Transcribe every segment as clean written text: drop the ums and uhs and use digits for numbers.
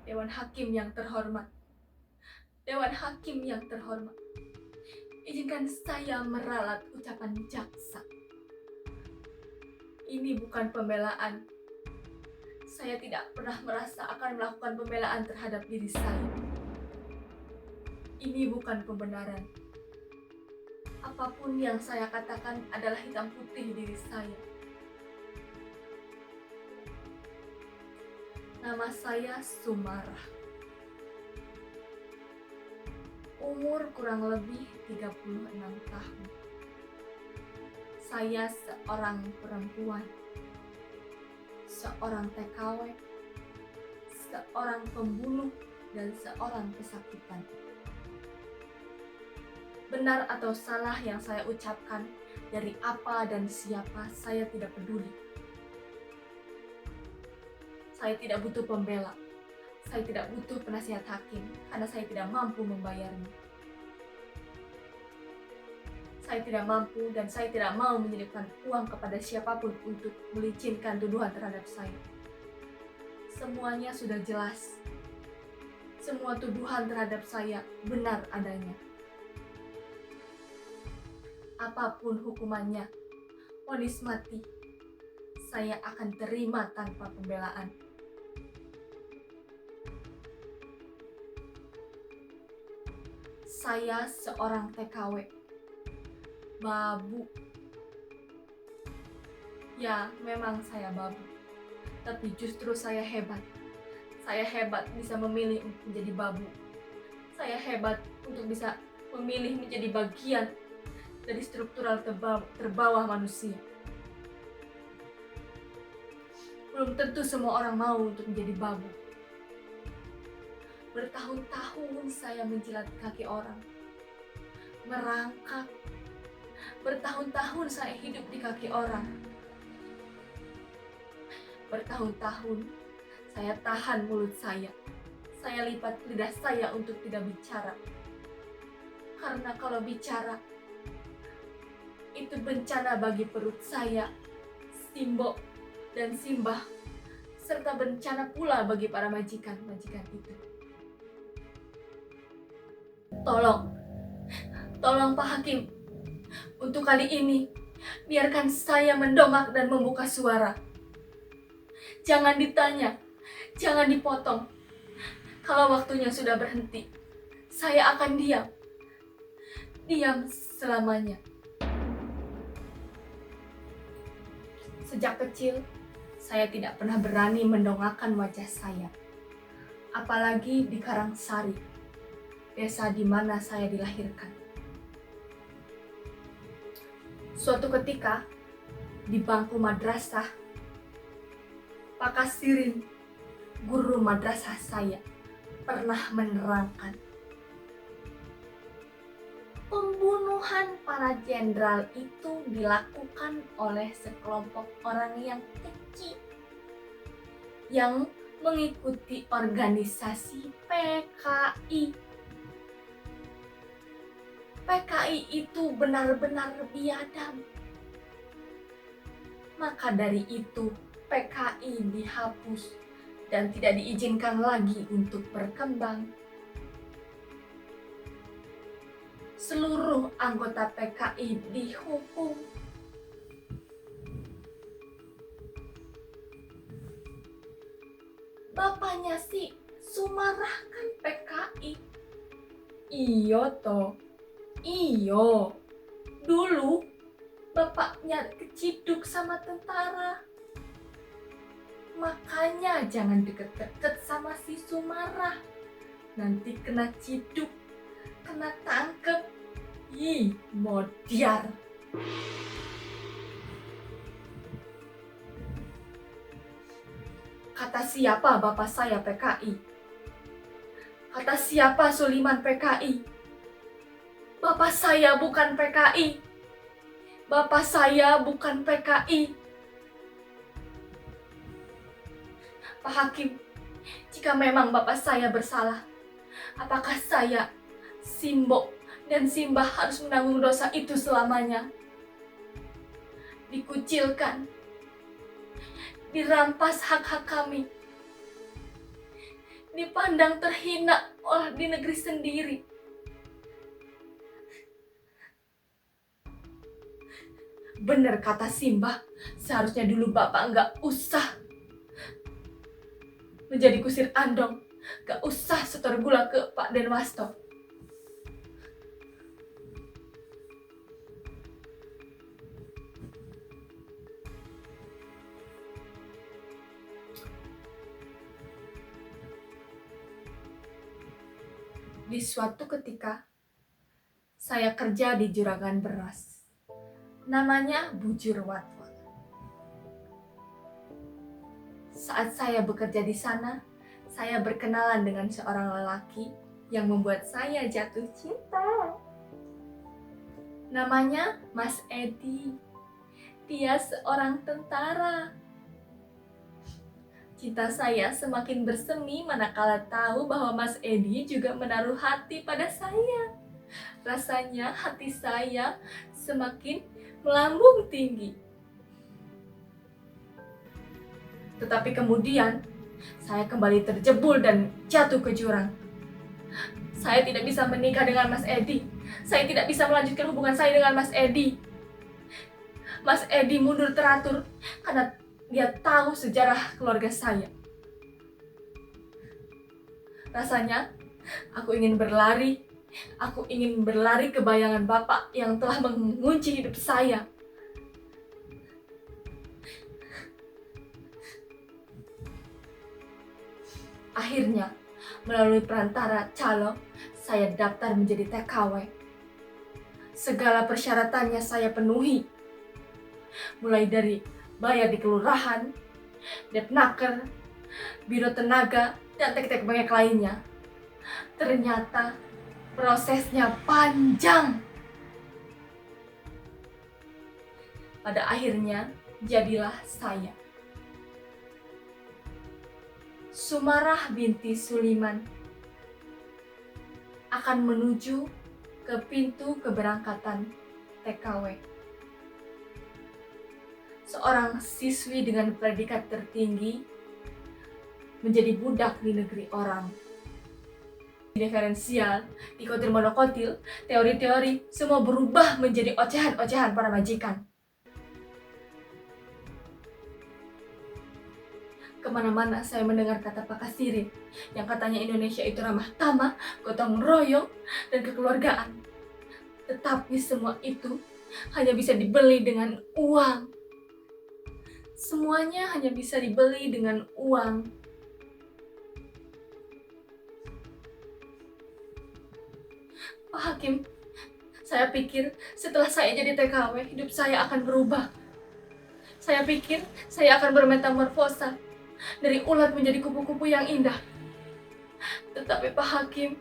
Dewan Hakim yang terhormat, Dewan Hakim yang terhormat, izinkan saya meralat ucapan jaksa. Ini bukan pembelaan. Saya tidak pernah merasa akan melakukan pembelaan terhadap diri saya. Ini bukan pembenaran. Apapun yang saya katakan adalah hitam putih diri saya. Nama saya Sumarah. Umur kurang lebih 36 tahun. Saya seorang perempuan, seorang TKW, seorang pembunuh, dan seorang pesakitan. Benar atau salah yang saya ucapkan, dari apa dan siapa, saya tidak peduli. Saya tidak butuh pembela. Saya tidak butuh penasihat hakim karena saya tidak mampu membayarnya. Saya tidak mampu dan saya tidak mau menyelipkan uang kepada siapapun untuk melicinkan tuduhan terhadap saya. Semuanya sudah jelas. Semua tuduhan terhadap saya benar adanya. Apapun hukumannya, vonis mati, saya akan terima tanpa pembelaan. Saya seorang TKW, babu. Ya, memang saya babu, tapi justru saya hebat. Saya hebat bisa memilih untuk menjadi babu. Saya hebat untuk bisa memilih menjadi bagian dari struktural terbawah manusia. Belum tentu semua orang mau untuk menjadi babu. Bertahun-tahun saya menjilat kaki orang, merangkak. Bertahun-tahun saya hidup di kaki orang. Bertahun-tahun saya tahan mulut saya. Saya lipat lidah saya untuk tidak bicara. Karena kalau bicara, itu bencana bagi perut saya, Simbo, dan Simbah, serta bencana pula bagi para majikan-majikan itu. Tolong Pak Hakim, untuk kali ini, biarkan saya mendongak dan membuka suara. Jangan ditanya, jangan dipotong. Kalau waktunya sudah berhenti, saya akan diam. Diam selamanya. Sejak kecil, saya tidak pernah berani mendongakkan wajah saya. Apalagi di Karangsari, desa di mana saya dilahirkan. Suatu ketika, di bangku madrasah, Pak Kasirin, guru madrasah saya, pernah menerangkan pembunuhan para jenderal itu dilakukan oleh sekelompok orang yang kecil yang mengikuti organisasi PKI. PKI itu benar-benar biadab. Maka dari itu PKI dihapus dan tidak diizinkan lagi untuk berkembang. Seluruh anggota PKI dihukum. Bapaknya si Sumarah kan PKI. Iyo toh. Iyo. Dulu bapaknya keciduk sama tentara. Makanya jangan deket-deket sama si Sumarah. Nanti kena ciduk, kena tangkep. Ih, modiar. Kata siapa bapak saya PKI? Kata siapa Suliman PKI? Bapak saya bukan PKI. Bapak saya bukan PKI. Pak Hakim, jika memang bapak saya bersalah, apakah saya, Simbo, dan Simbah harus menanggung dosa itu selamanya? Dikucilkan, dirampas hak-hak kami, dipandang terhina oleh di negeri sendiri. Benar kata Simbah, seharusnya dulu Bapak nggak usah menjadi kusir andong, nggak usah setor gula ke Pak Denwasto. Di suatu ketika, saya kerja di juragan beras. Namanya Bujur Watwa. Saat saya bekerja di sana, saya berkenalan dengan seorang lelaki yang membuat saya jatuh cinta. Namanya Mas Edi. Dia seorang tentara. Cinta saya semakin bersemi manakala tahu bahwa Mas Edi juga menaruh hati pada saya. Rasanya hati saya semakin melambung tinggi. Tetapi kemudian saya kembali terjebul dan jatuh ke jurang. Saya tidak bisa menikah dengan Mas Edi. Saya tidak bisa melanjutkan hubungan saya dengan Mas Edi. Mas Edi mundur teratur karena dia tahu sejarah keluarga saya. Rasanya aku ingin berlari. Aku ingin berlari ke bayangan Bapak yang telah mengunci hidup saya. Akhirnya, melalui perantara calo, saya daftar menjadi TKW. Segala persyaratannya saya penuhi. Mulai dari bayar di kelurahan, Depnaker, biro tenaga, dan tek-tek banyak lainnya. Ternyata prosesnya panjang. Pada akhirnya, jadilah saya. Sumarah binti Suliman akan menuju ke pintu keberangkatan TKW. Seorang siswi dengan predikat tertinggi menjadi budak di negeri orang. Diferensial, dikotil monokotil, teori-teori, semua berubah menjadi ocehan-ocehan para majikan. Kemana-mana saya mendengar kata Pak Kasirin yang katanya Indonesia itu ramah tamah, gotong royong, dan kekeluargaan. Tetapi semua itu hanya bisa dibeli dengan uang. Semuanya hanya bisa dibeli dengan uang. Pak Hakim, saya pikir setelah saya jadi TKW, hidup saya akan berubah. Saya pikir saya akan bermetamorfosa dari ulat menjadi kupu-kupu yang indah. Tetapi Pak Hakim,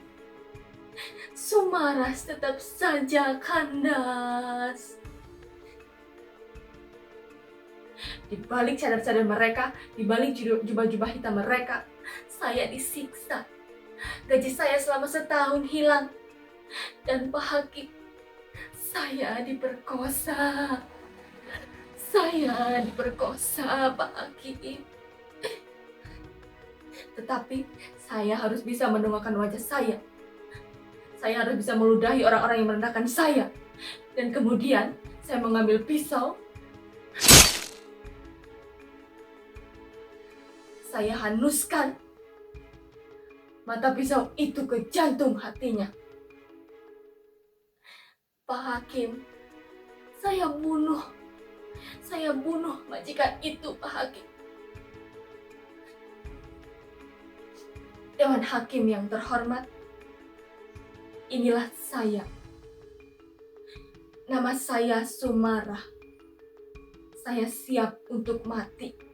Sumaras tetap saja kandas. Di balik cadar-cadar mereka, di balik jubah-jubah hitam mereka, saya disiksa. Gaji saya selama setahun hilang. Dan Pak Hakim, saya diperkosa. Saya diperkosa, Pak Hakim. Tetapi saya harus bisa mendongakkan wajah saya. Saya harus bisa meludahi orang-orang yang merendahkan saya. Dan kemudian saya mengambil pisau. Saya hanuskan mata pisau itu ke jantung hatinya. Pak Hakim, saya bunuh majikan itu, Pak Hakim. Dewan Hakim yang terhormat, inilah saya. Nama saya Sumarah. Saya siap untuk mati.